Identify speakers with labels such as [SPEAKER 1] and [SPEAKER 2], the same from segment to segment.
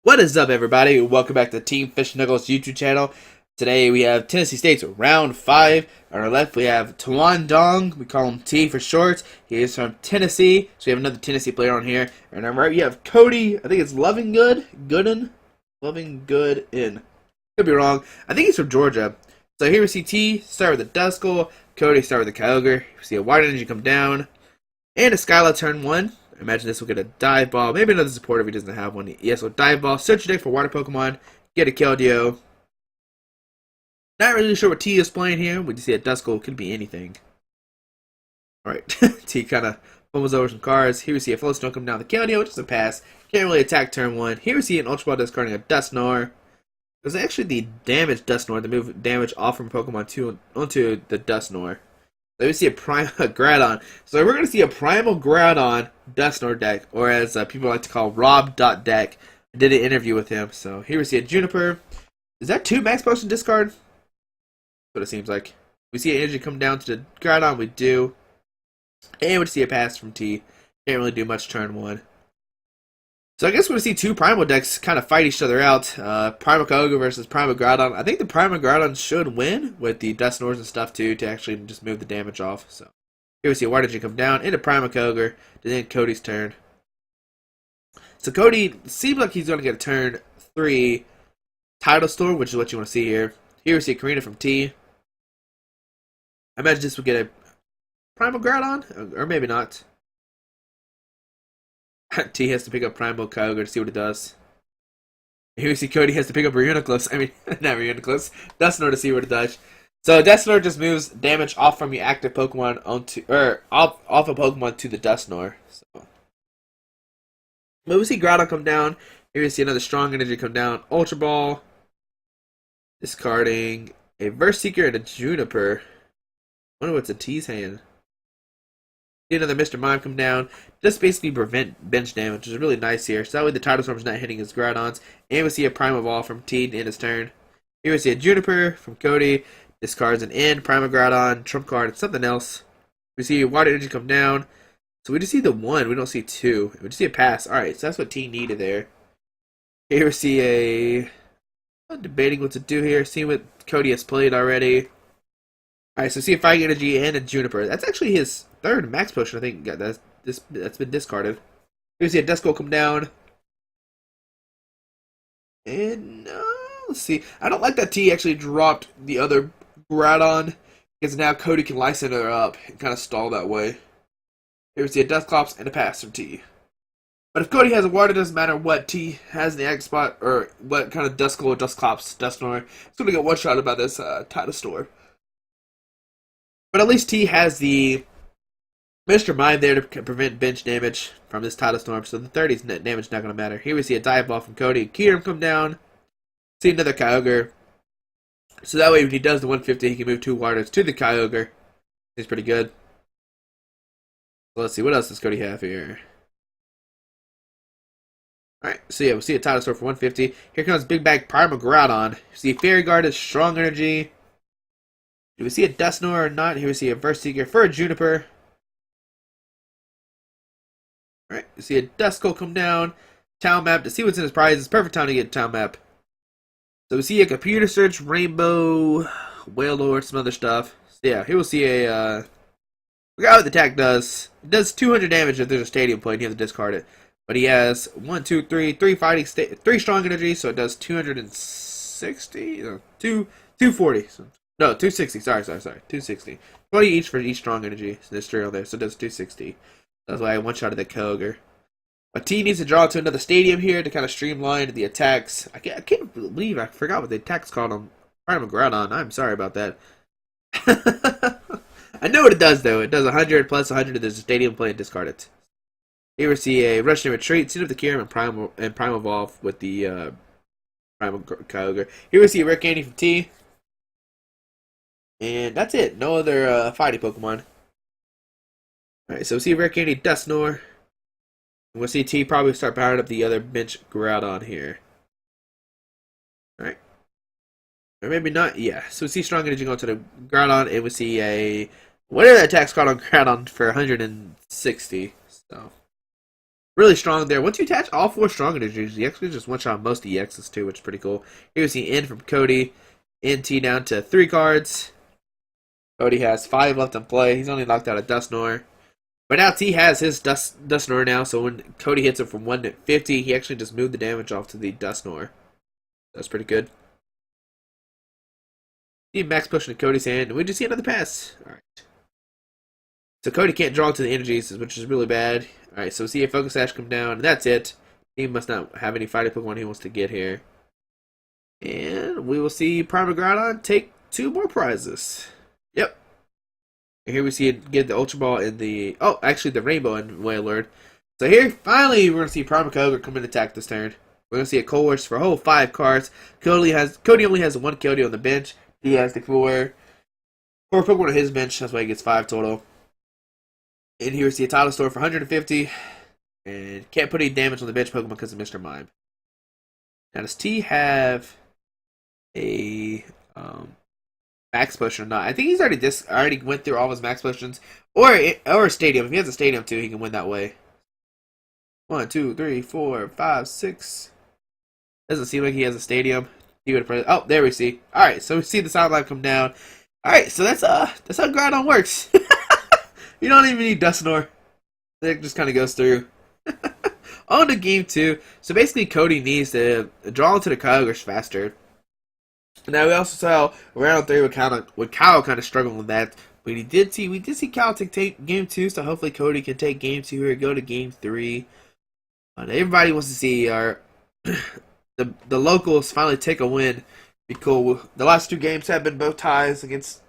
[SPEAKER 1] What is up, everybody? Welcome back to Team Fish Knuckles YouTube channel. Today we have Tennessee State's round 5. On our left we have Tuan Dong. We call him T for short. He is from Tennessee. So we have another Tennessee player on here. And on our right you have Cody. I think it's Loving Good. Loving Good in. Could be wrong. I think he's from Georgia. So here we see T start with the Duskull. Cody start with the Kyogre. We see a Wide Energy come down. And a Skyla turn 1. Imagine this will get a dive ball. Maybe another supporter if he doesn't have one. Yes, so dive ball. Search your deck for water Pokemon. Get a Keldeo. Not really sure what T is playing here. We just see a Duskull. Could be anything. Alright. T kind of fumbles over some cards. Here we see a Flow Stone come down the Keldeo, which is a pass. Can't really attack turn 1. Here we see an Ultra Ball discarding a Dusknoir. It was actually the damaged Dusknoir to move damage off from Pokemon 2 onto the Dusknoir. Let me see a Primal Groudon. So we're going to see a Primal Groudon Dusknoir deck, or as people like to call Rob.deck. I did an interview with him. So here we see a Juniper. Is that 2 Max Potion discard? That's what it seems like. We see an energy come down to the Groudon. We do. And we see a pass from T. Can't really do much turn 1. So I guess we're going to see 2 Primal decks kind of fight each other out. Primal Kyogre versus Primal Groudon. I think the Primal Groudon should win with the Dusknoirs and stuff too to actually just move the damage off. So here we see a Wide Energy come down into Primal Kyogre. Then Cody's turn. So Cody seems like he's going to get a turn 3 Tidal Storm, which is what you want to see here. Here we see a Karina from T. I imagine this will get a Primal Groudon, or maybe not. T has to pick up Primal Kyogre to see what it does. Here we see Cody has to pick up Reuniclus. I mean, not Reuniclus. Dusknoir to see what it does. So Dusknoir just moves damage off from your active Pokemon onto, or off a Pokemon to the Dusknoir. So, but we see Groudon come down. Here we see another Strong Energy come down. Ultra Ball. Discarding a Verse Seeker and a Juniper. I wonder what's in T's hand. Another Mr. Mime come down. Just basically prevent bench damage, which is really nice here. So that way the Tidal Storm's not hitting his Groudons. And we see a Primal Ball from T in his turn. Here we see a Juniper from Cody. Discards an N, Primal Groudon, Trump card, and something else. We see Water Energy come down. So we just see the 1. We don't see 2. We just see a pass. Alright, so that's what T needed there. Here we see a... I'm debating what to do here. Seeing what Cody has played already. Alright, so we see a Fighting Energy and a Juniper. That's actually his 3rd Max Potion, I think. That's been discarded. Here we see a Duskull come down. And, let's see. I don't like that T actually dropped the other Groudon, because now Cody can license her up and kind of stall that way. Here we see a Dusclops and a pass from T. But if Cody has a water, it doesn't matter what T has in the active spot, or what kind of Duskull or Dusclops, Dusknoir. It's going to get one-shot about this Tidal Storm. But at least T has the Mr. Mime there to prevent bench damage from this Tidal Storm, so the 30's net damage is not going to matter. Here we see a Dive Ball from Cody. Kyurem come down. See another Kyogre. So that way, if he does the 150, he can move 2 waters to the Kyogre. He's pretty good. So let's see, what else does Cody have here? Alright, so yeah, we'll see a Tidal Storm for 150. Here comes Big Bag Primal Groudon. See Fairy Guard is Strong Energy. Do we see a Dusknoir or not? Here we see a Verse Seeker for a Juniper. Alright, we see a Duskull come down. Town Map to see what's in his prizes. Perfect time to get a Town Map. So we see a Computer Search, Rainbow, Whale Lord, some other stuff. So yeah, here we'll see a, forgot what the attack does. It does 200 damage if there's a Stadium Play and you have to discard it. But he has 3 fighting, 3 Strong Energy, so it does 260, no, 240. So, no, 260, sorry, 260. 20 each for each Strong Energy, so there's 3 on there, so it does 260. That's why I one-shotted the Kyogre. But T needs to draw to another stadium here to kind of streamline the attacks. I can't believe I forgot what the attacks called on Primal Groudon. I'm sorry about that. I know what it does, though. It does 100 plus 100. There's a stadium play and discard it. Here we see a Rush and Retreat. See if the Kyurem and Primal Evolve with the Primal Kyogre. Here we see a Rare Candy from T. And that's it. No other fighting Pokemon. Alright, so we see a Rare Candy Dusknoir. We'll see T probably start powering up the other bench Groudon here. Alright. Or maybe not. Yeah. So we see Strong Energy go to the Groudon, and we see a... whatever that attack's called on Groudon for 160. So really strong there. Once you attach all 4 strong energies, you actually just one-shot most EXs too, which is pretty cool. Here's the N from Cody. NT down to 3 cards. Cody has 5 left in play. He's only knocked out a Dusknoir. But now T has his Dusknoir now, so when Cody hits him from 1 to 50, he actually just moved the damage off to the Dusknoir. That's pretty good. See max pushing to Cody's hand, and we just see another pass. Alright. So Cody can't draw to the energies, which is really bad. Alright, so we see a Focus Sash come down, and that's it. He must not have any fighting Pokemon he wants to get here. And we will see Primal Groudon take 2 more prizes. Yep. And here we see it get the Ultra Ball and the... Oh, actually the Rainbow and Wailord. So here, finally, we're going to see Primal Kyogre come in and attack this turn. We're going to see a Colress for a whole 5 cards. Cody only has 1 Kyogre on the bench. He has the 4 Pokemon on his bench. That's why he gets 5 total. And here we see a Title Store for 150. And can't put any damage on the bench Pokemon because of Mr. Mime. Now, does T have a max potion or not? I think he's already went through all of his max potions. Or a stadium. If he has a stadium too, he can win that way. 1, 2, 3, 4, 5, 6. Doesn't seem like he has a stadium. He would have. Oh, there we see. All right, so we see the sound line come down. All right, so that's how Groudon works. You don't even need Dusknoir. It just kind of goes through. On to game 2. So basically, Cody needs to draw into the Kyogres faster. Now we also saw round 3 with Kyle kind of struggling with that, but we did see Kyle take game 2. So hopefully Cody can take game 2 here, go to game 3. Everybody wants to see our the locals finally take a win. Be cool. The last 2 games have been both ties against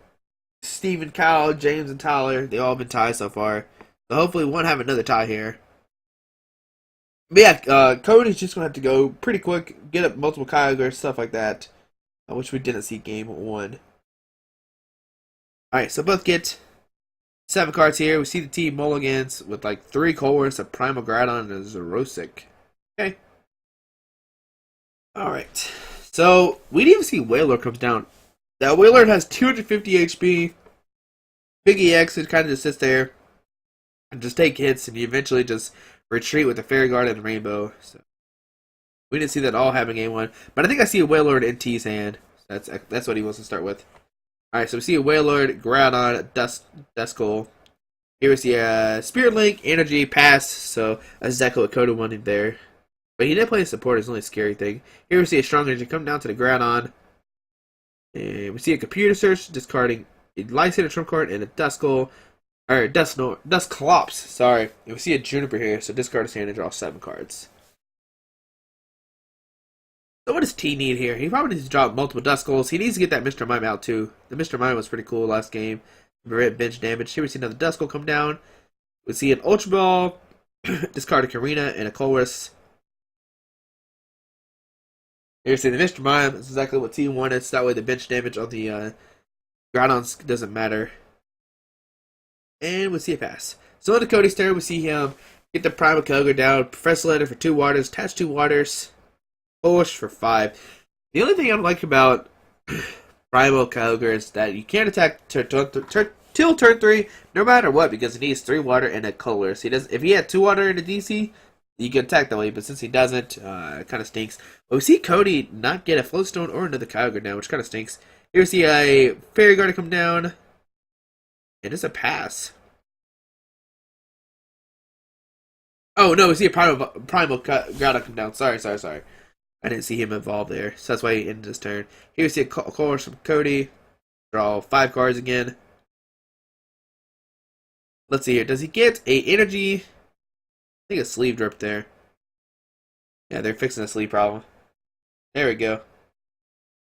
[SPEAKER 1] Steve and Kyle, James and Tyler. They all been ties so far. So hopefully we won't have another tie here. But yeah, Cody's just going to have to go pretty quick, get up multiple Kyogre, stuff like that. Which we didn't see game 1. Alright, so both get 7 cards here. We see the team mulligans with like 3 Colress, a Primal Groudon, and a Zerosic. Okay. Alright. So, we didn't even see Wailord comes down. Now, Wailord has 250 HP. Big EX, it kind of just sits there and just take hits, and you eventually just retreat with the Fairy Guard and Rainbow. So we didn't see that all happen in game 1. But I think I see a Wailord in T's hand. That's what he wants to start with. Alright, so we see a Wailord, Groudon, Duskull. Here we see a Spirit Link, Energy, Pass. So that's exactly what Cody wanted there. But he did play support, it's the only scary thing. Here we see a Strong Energy come down to the Groudon. And we see a Computer Search, discarding a Lysander Trump card and a Duskull. Or Dusclops, sorry. And we see a Juniper here, so discard his hand and draw 7 cards. So what does T need here? He probably needs to drop multiple Duskulls. He needs to get that Mr. Mime out too. The Mr. Mime was pretty cool last game. Bench damage. Here we see another Duskull come down. We see an Ultra Ball, discard a Karina, and a Colress. Here we see the Mr. Mime. This is exactly what T wanted, so that way the bench damage on the Groudons doesn't matter. And we see a pass. So on to Cody's turn, we see him get the Primal Kyogre down, Professor Letter for 2 waters, attach 2 waters. Push for 5. The only thing I don't like about Primal Kyogre is that you can't attack till turn 3, no matter what, because he needs 3 water and a color. So if he had 2 water in a DC, you can attack that way, but since he doesn't, it kind of stinks. But we see Cody not get a Floatstone or another Kyogre now, which kind of stinks. Here we see a Fairy Guard come down, and it's a pass. Oh no, we see a Primal Groudon come down. Sorry. I didn't see him involved there, so that's why he ended his turn. Here we see a Colress from Cody. Draw 5 cards again. Let's see here. Does he get a energy? I think a sleeve drip there. Yeah, they're fixing a sleeve problem. There we go.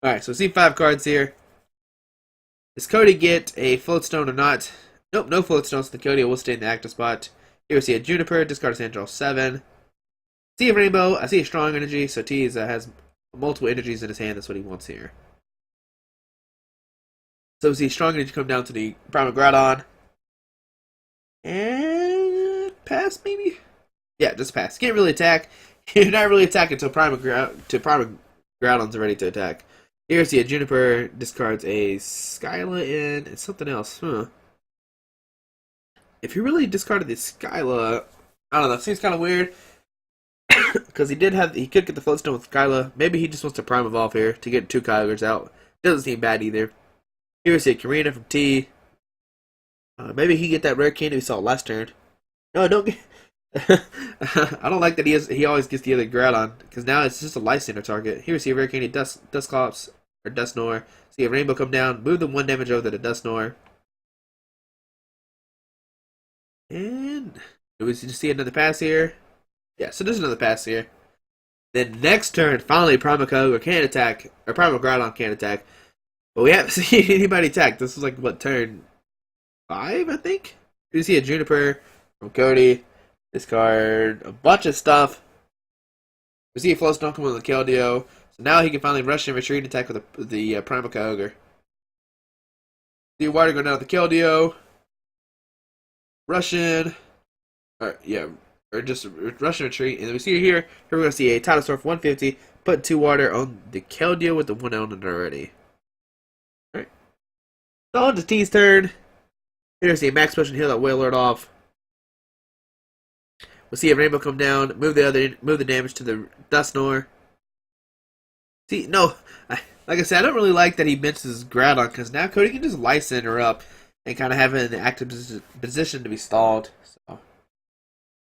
[SPEAKER 1] Alright, so see 5 cards here. Does Cody get a Floatstone or not? Nope, no Floatstones, so the Cody will stay in the active spot. Here we see a Juniper. Discard his hand, draw 7. See a Rainbow. I see a Strong Energy, so T has multiple energies in his hand. That's what he wants here. So we see Strong Energy come down to the Primal Groudon. And pass, maybe? Yeah, just pass. Can't really attack. You're not really attacking until Primal Groudon's ready to attack. Here we see a Juniper. Discards a Skyla and something else. If you really discarded the Skyla, I don't know, it seems kind of weird. Because he could get the Floatstone with Kyla. Maybe he just wants to Prime Evolve here to get 2 Kyogres out. Doesn't seem bad either. Here we see Karina from T. Maybe he get that rare candy we saw last turn. No, don't get... I don't like that he always gets the other Groudon, because now it's just a Lysander target. Here we see a rare candy Dusknoir, or Dusknoir. See a Rainbow come down, move the 1 damage over to the Dusknoir. And do we just see another pass here? Yeah, so there's another pass here. Then next turn, finally Primal Kyogre can attack, or Primal Groudon can attack. But we haven't seen anybody attack. This is like, what, turn 5, I think? You see a Juniper from Cody. Discard a bunch of stuff. We see a Floatstone come with the Keldeo. So now he can finally rush and retreat and attack with the Primal Kyogre. See a Water go down with the Keldeo. Rush in. Or just rush and retreat. And then we see here we're going to see a Titanosaur for 150. Put 2 water on the Keldeo with the 1 on it already. Alright. So on to T's turn. Here we see a Max Potion heal that Wailord off. We'll see a Rainbow come down, move the damage to the Dusknoir. See, no, like I said, I don't really like that he mentions Groudon, because now Cody can just Lysander up and kind of have it in the active position to be stalled. So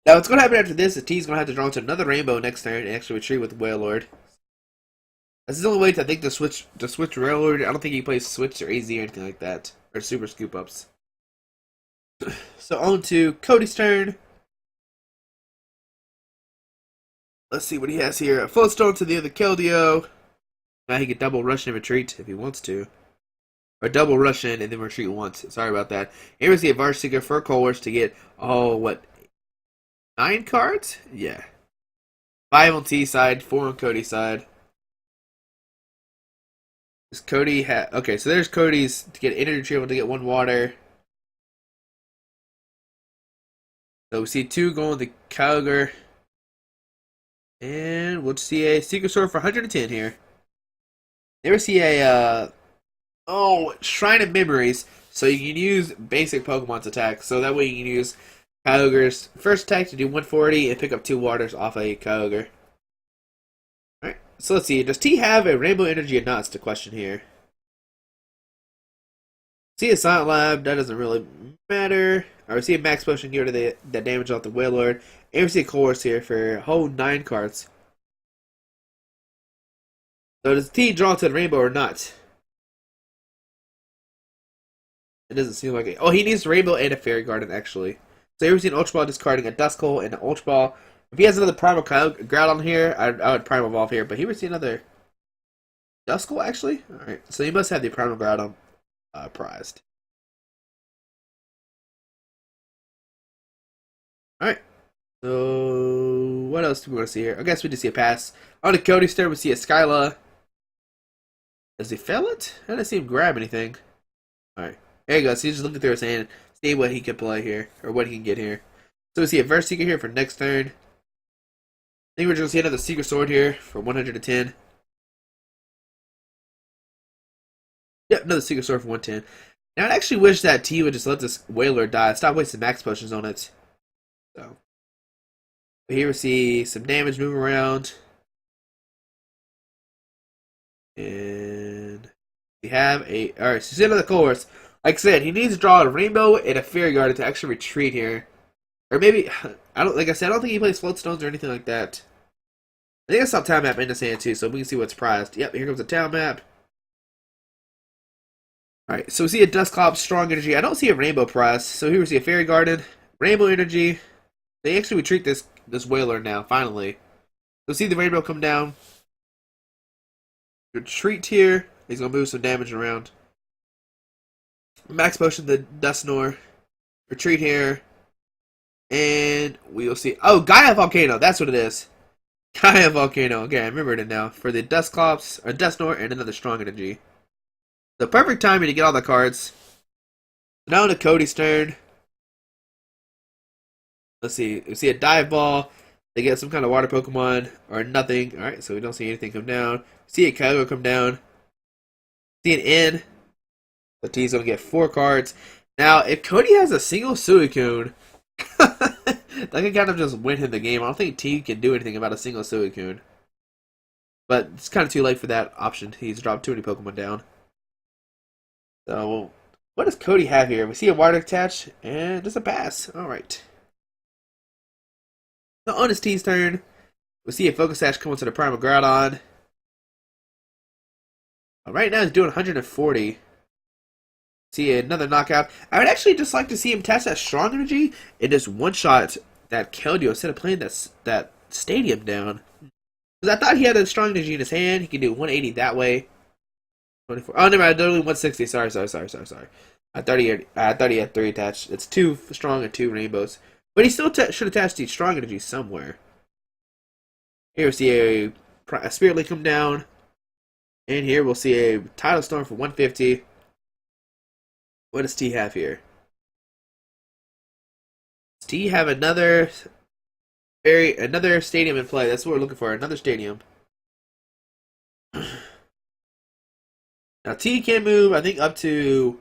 [SPEAKER 1] now what's going to happen after this is T's going to have to draw into another Rainbow next turn and actually retreat with the Wailord. This is the only way I think to switch Wailord. I don't think he plays Switch or AZ or anything like that, or Super Scoop Ups. So on to Cody's turn. Let's see what he has here. A Floatstone to the other Keldeo. Now he can double rush and retreat if he wants to. Or double rush in and then retreat once. Sorry about that. Here we see a Varseeker for Colors to get, 9 cards? Yeah. 5 on T side, 4 on Cody's side. Does Cody have... Okay, so there's Cody's to get Energy Retrieval to get 1 water. So we see 2 going with the Kyogre. And we'll see a Secret Sword for 110 here. Never see a, Shrine of Memories. So you can use basic Pokemon's attack. So that way you can use Kyogre's first attack to do 140 and pick up 2 waters off a Kyogre. Alright, so let's see. Does T have a Rainbow Energy or not? It's the question here. See a Silent Lab. That doesn't really matter. Or we see a Max Potion give to the damage off the Wailord. And we see a Chorus here for a whole 9 cards. So does T draw to the Rainbow or not? It doesn't seem like it. Oh, he needs Rainbow and a Fairy Garden, actually. So here we see an Ultra Ball discarding a Duskull and an Ultra Ball. If he has another Primal Groudon here, I would Primal Evolve here. But here we see another Duskull, actually? Alright, so he must have the Primal Groudon prized. Alright. So, what else do we want to see here? I guess we just see a pass. On the Cody's turn, we see a Skyla. Does he fail it? I didn't see him grab anything. Alright. There you go. So he's just looking through his hand, see what he can play here, or what he can get here. So we see a Varseeker here for next turn. I think we're just going to see another Secret Sword here for 110. Yep, another Secret Sword for 110. Now, I actually wish that T would just let this Wailord die. Stop wasting Max Potions on it. So, here we see some damage moving around. And we have a... Alright, so see another Chorus. Like I said, he needs to draw a Rainbow and a Fairy Garden to actually retreat here. Or maybe... Like I said, I don't think he plays Floatstones or anything like that. I think I saw Town Map in his hand too, so we can see what's prized. Yep, here comes the Town Map. Alright, so we see a Dusclops, Strong Energy. I don't see a Rainbow prize. So here we see a Fairy Garden, Rainbow Energy. They actually retreat this Wailord now, finally. So see the Rainbow come down. Retreat here. He's going to move some damage around. Max Potion the Dusknoir. Retreat here. And we will see... Oh, Gaia Volcano. That's what it is. Gaia Volcano. Okay, I remembered it now. For the Dusknoir and another Strong Energy. The perfect timing to get all the cards. Now to Cody's turn. Let's see. We see a Dive Ball. They get some kind of water Pokemon. Or nothing. Alright, so we don't see anything come down. See a Kyogre come down. See an N. The T's going to get 4 cards. Now, if Cody has a single Suicune, That can kind of just win him the game. I don't think T can do anything about a single Suicune. But it's kind of too late for that option. He's dropped too many Pokemon down. So, what does Cody have here? We see a water attach, and just a pass. Alright. So on his T's turn, we see a Focus Sash come into the Primal Groudon. Right now he's doing 140. See another knockout. I would actually just like to see him test that strong energy and just one-shot that Keldeo instead of playing that stadium down. Because I thought he had a strong energy in his hand. He could do 180 that way. 24. Oh, never mind. Only 160. Sorry. I thought he had 3 attached. It's 2 strong and 2 rainbows. But he still should attach the strong energy somewhere. Here we see a Spirit Link come down. And here we'll see a Tidal Storm for 150. What does T have here? Does T have another stadium in play? That's what we're looking for. Another stadium. Now T can move, I think, up to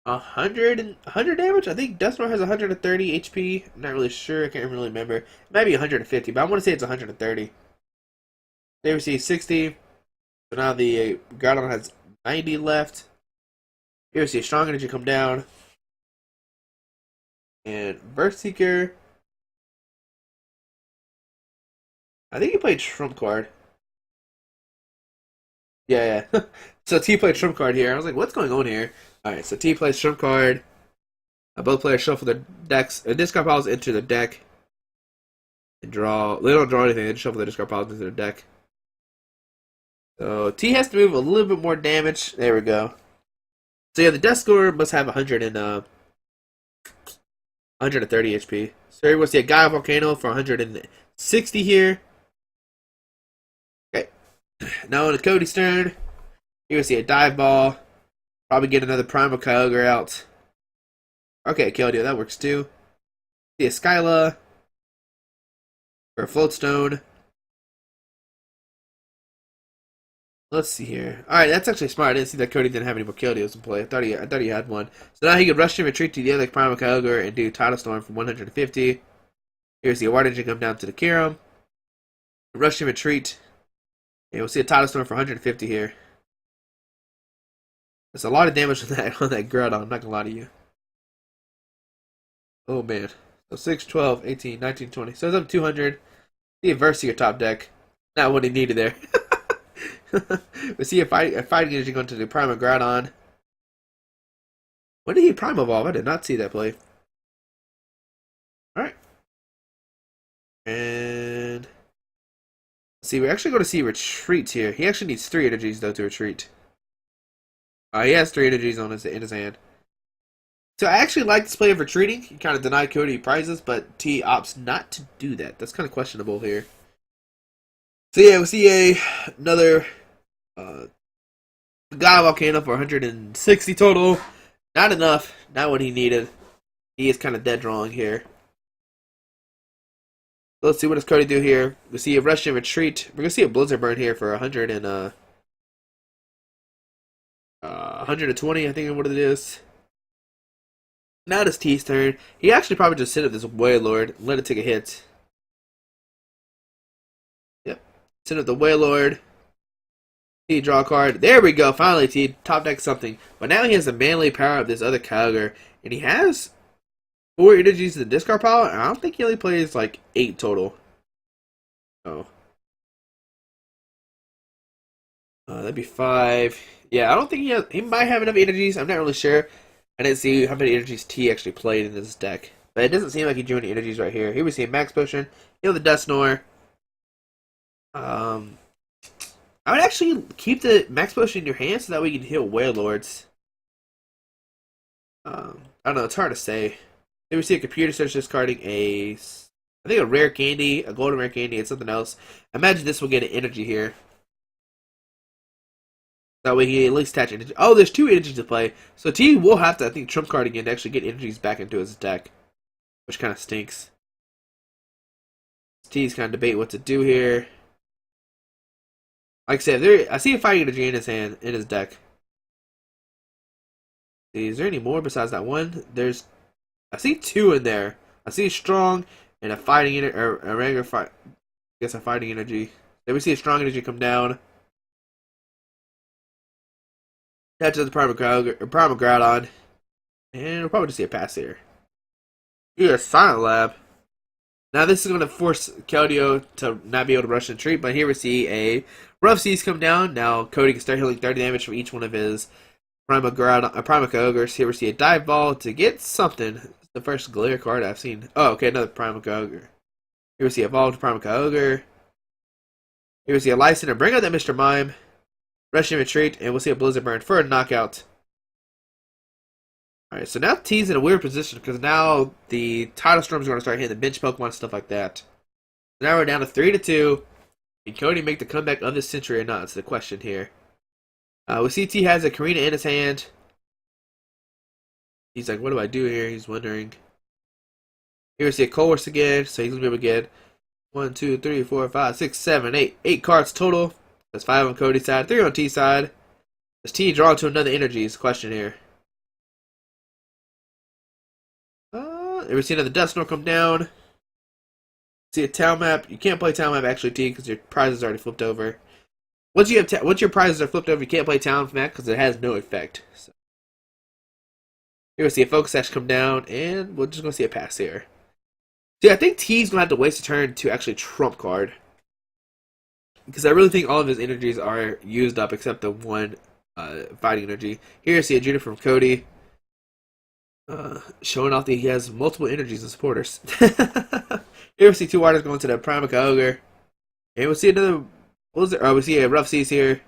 [SPEAKER 1] 100 damage. I think Dusknoir has 130 HP. I'm not really sure. I can't really remember. It might be 150, but I want to say it's 130. There we see 60. So now the Groudon has 90 left. Here we see a strong energy come down. And Burst Seeker. I think he played Trump card. Yeah. So T played Trump card here. I was like, what's going on here? Alright, so T plays Trump card. Both players shuffle their decks. Discard piles into the deck. And draw. They don't draw anything. They just shuffle the discard piles into their deck. So T has to move a little bit more damage. There we go. So yeah, the Dusknoir must have 130 HP. So here we'll see a Gaia Volcano for 160 here. Okay. Now on the Cody's turn, here we see a Dive Ball. Probably get another Primal Kyogre out. Okay, Keldeo, that works too. See a Skyla. Or a Floatstone. Let's see here. Alright, that's actually smart. I didn't see that Cody didn't have any more Keldeos in play. I thought he had one. So now he could rush and retreat to the other Primal Kyogre and do Tidal Storm from 150. Here's the Water Energy come down to the Kyurem. Rush and retreat. And we'll see a Tidal Storm for 150 here. That's a lot of damage on that Groudon, I'm not gonna lie to you. Oh man. So 6, 12, 18, 19, 20. So it's up 200. See a Verse to your top deck. Not what he needed there. We see a fighting energy going to the Primal Groudon. When did he Prime Evolve? I did not see that play. Alright. And see, we're actually going to see retreats here. He actually needs 3 energies though to retreat. He has 3 energies in his hand. So I actually like this play of retreating. He kind of denied Cody prizes, but T opts not to do that. That's kind of questionable here. So yeah, we'll see another Gaia Volcano for 160 total. Not enough. Not what he needed. He is kind of dead wrong here. So let's see what does Cody do here. We'll see a Rush and Retreat. We're going to see a Blizzard Burn here for 120, I think is what it is. Now it's T's turn. He actually probably just sent up this Wailord and let it take a hit. Yep. Send up the Wailord. T draw a card. There we go. Finally, T top deck something. But now he has to manually power up this other Kyogre. And he has 4 energies in the discard pile. And I don't think he only plays like 8 total. Oh. That'd be 5. Yeah, I don't think he might have enough energies. I'm not really sure. I didn't see how many energies T actually played in this deck. But it doesn't seem like he drew any energies right here. Here we see a Max Potion. Heal the Dusknoir. I would actually keep the Max Potion in your hand so that way you can heal Wailords. I don't know, it's hard to say. Here we see a computer search discarding I think a rare candy, a golden rare candy, and something else. I imagine this will get an energy here. That way he at least attach energy. Oh, there's 2 energies to play. So T will have to, I think, trump card again to actually get energies back into his deck. Which kind of stinks. T's kind of debate what to do here. Like I said, I see a fighting energy in his hand, in his deck. Is there any more besides that one? I see 2 in there. I see strong and a fighting energy, or a regular fight. I guess a fighting energy. Then we see a strong energy come down. That's the Primal Groudon. And we'll probably just see a pass here. You got a Silent Lab. Now this is going to force Keldeo to not be able to rush and treat, but here we see a Rough Seas come down. Now Cody can start healing 30 damage from each one of his Primal Kyogres. Here we see a Dive Ball to get something. It's the first Glare card I've seen. Oh, okay, another Primal Kyogre. Here we see Evolved Primal Kyogre. Here we see a Lysander. Bring out that Mr. Mime. Rush and retreat, and we'll see a Blizzard Burn for a knockout. Alright, so now T's in a weird position because now the Tidal Storms are going to start hitting the bench Pokemon and stuff like that. Now we're down to 3-2. Can Cody make the comeback of this century or not? That's the question here. We see T has a Karina in his hand. He's like, what do I do here? He's wondering. Here we see a Colress again, so he's going to be able to get 1, 2, 3, 4, 5, 6, 7, 8. 8 cards total. That's 5 on Cody's side, 3 on T's side. Does T draw to another energy is the question here. We see another Dusknoir come down. See a town map. You can't play town map actually, T, because your prizes are already flipped over. Once your prizes are flipped over, you can't play town map because it has no effect. So. Here we see a Focus Sash come down, and we're just going to see a pass here. See, I think T's going to have to waste a turn to actually trump card. Because I really think all of his energies are used up except the one fighting energy. Here we see a Judith from Cody. Showing off that he has multiple energies and supporters. Here we see 2 waters going to the Primal Kyogre. And we'll see another. We see a Rough Seas here.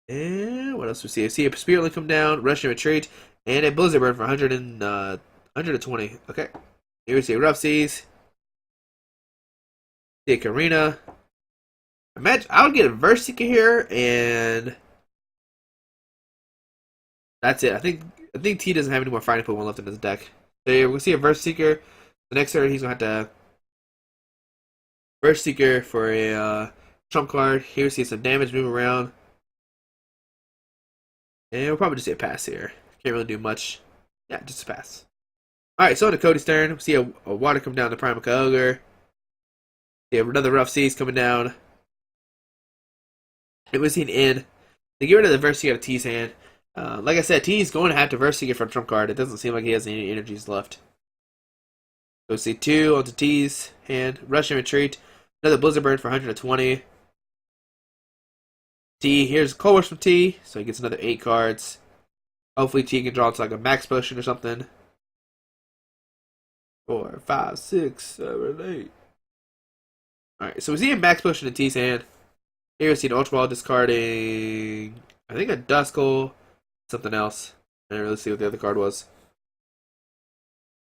[SPEAKER 1] And what else we see? We see a Spirit Link come down, Rush and Retreat, and a Blizzard Burn for 120. Okay. Here we see a Rough Seas. See a Karina. Imagine I would get a Verse Seeker here, and that's it. I think T doesn't have any more fighting Pokemon left in his deck. So here we'll see a Verse Seeker. The next turn he's gonna have to Verse Seeker for a trump card. Here we see some damage move around. And we'll probably just see a pass here. Can't really do much. Yeah, just a pass. Alright, so on to Cody's turn. We see a water come down to Primal Kyogre. See another Rough Seas coming down. And we see an in. They get rid of the Verse Seeker out of T's hand. Like I said, T's going to have to Verse Seeker from trump card. It doesn't seem like he has any energies left. So we see 2 onto T's hand. Rush and Retreat. Another Blizzard Burn for 120. T, here's Colress from T, so he gets another 8 cards. Hopefully T can draw to like a Max Potion or something. 4, 5, 6, 7, 8. Alright, so we see a Max Potion in T's hand. Here we see an Ultra Ball discarding, I think a Duskull, something else. I didn't really see what the other card was.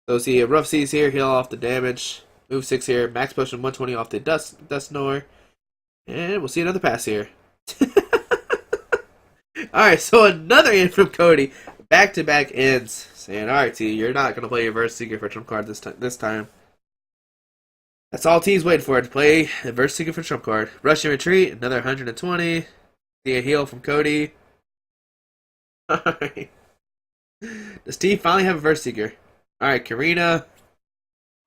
[SPEAKER 1] So we see a Rough Seas here, heal off the damage. Move 6 here, Max Potion 120 off the Dusknoir. And we'll see another pass here. Alright, so another in from Cody. Back-to-back ends. Saying, alright, T, you're not going to play your Verse Seeker for trump card this time. That's all T's waiting for, to play the Verse Seeker for trump card. Rush and Retreat, another 120. See a heal from Cody. Alright. Does T finally have a Verse Seeker? Alright, Karina.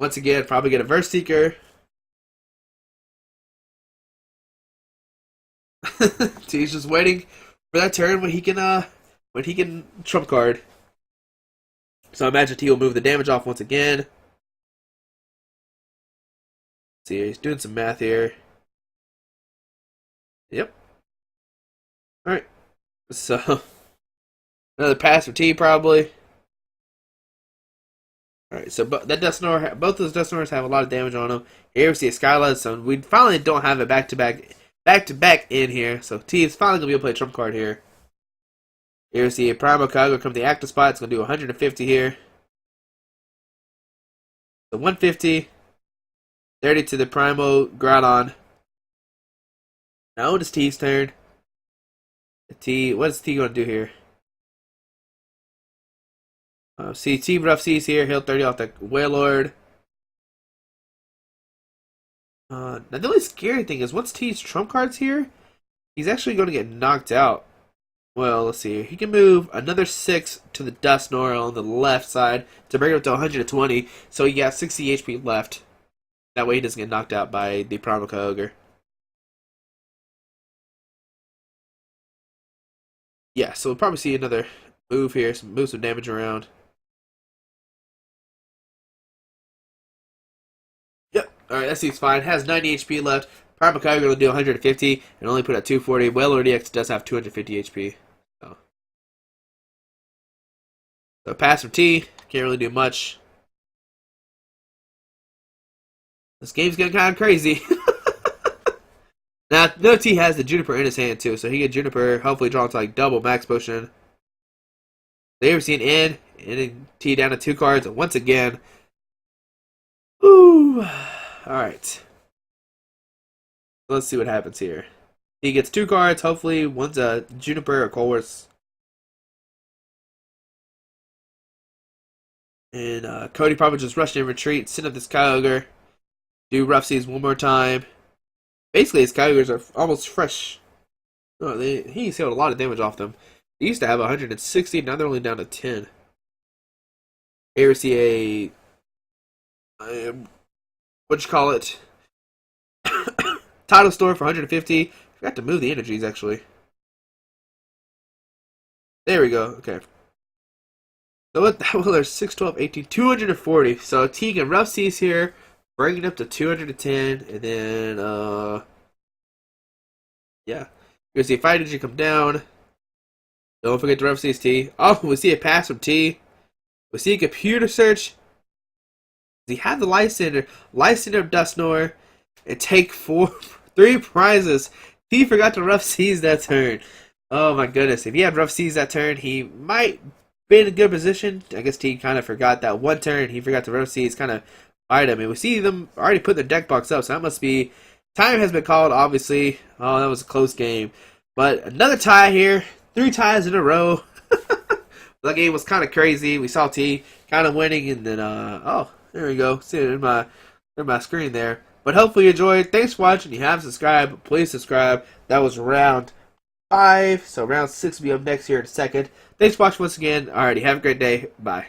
[SPEAKER 1] Once again, probably get a Verse Seeker. T's just waiting for that turn when he can trump card. So I imagine T will move the damage off once again. See, he's doing some math here. Yep. Alright. So another pass for T probably. Alright, so that Dusknoir, both those Dusknoirs have a lot of damage on them. Here we see a Skylight, so we finally don't have a back-to-back in here. So T is finally going to be able to play a trump card here. Here we see a Primal Kyogre come to the active spot. It's going to do 150 here. So 150. 30 to the Primal Groudon. Now it is T's turn. What is T going to do here? See T Rough Seas here. Heal 30 off the Wailord. Now the only scary thing is once T's trump card's here, he's actually going to get knocked out. Well, let's see. He can move another 6 to the Dusknoir on the left side to bring it up to 120. So he got 60 HP left. That way he doesn't get knocked out by the Primal Kyogre. Yeah, so we'll probably see another move here. Move some damage around. Yep. Alright, that seems fine. Has 90 HP left. Primal Kyogre will do 150 and only put at 240. Wailord EX does have 250 HP. So pass from T. Can't really do much. This game's getting kind of crazy. Now, no T has the Juniper in his hand too, so he get Juniper, hopefully draw to like double max potion. They ever seen in, and then T down to 2 cards once again. Woo! Alright. Let's see what happens here. He gets 2 cards, hopefully one's a Juniper or Colress. And Cody probably just rushed in retreat, send up this Kyogre. Do Rough Seas one more time. Basically, his Kyogres are almost fresh. Oh, he's healed a lot of damage off them. They used to have 160, now they're only down to 10. Here we see what you call it? Title Store for 150. Forgot to move the energies, actually. There we go, okay. So what, well, there's 6, 12, 18, 240. So Teague and Rough Seas here. Bring it up to 210, and then, yeah. You're gonna see Fire Energy come down. Don't forget the Rough Seas T. Oh, we see a pass from T. We see a computer search. He had the Lysander of Dusknoir, and take 3 prizes. He forgot to Rough Seas that turn. Oh my goodness. If he had Rough Seas that turn, he might be in a good position. I guess T kind of forgot that one turn. He forgot to Rough Seas, kind of item, and we see them already put their deck box up, so that must be time has been called, obviously. Oh, that was a close game, but another tie here, 3 ties in a row. That game was kind of crazy. We saw T kind of winning, and then oh, there we go, see it in my screen there. But hopefully you enjoyed. Thanks for watching. If you haven't subscribed, please subscribe. That was round 5, so round 6 will be up next here in a second. Thanks for watching once again. Alrighty, have a great day. Bye.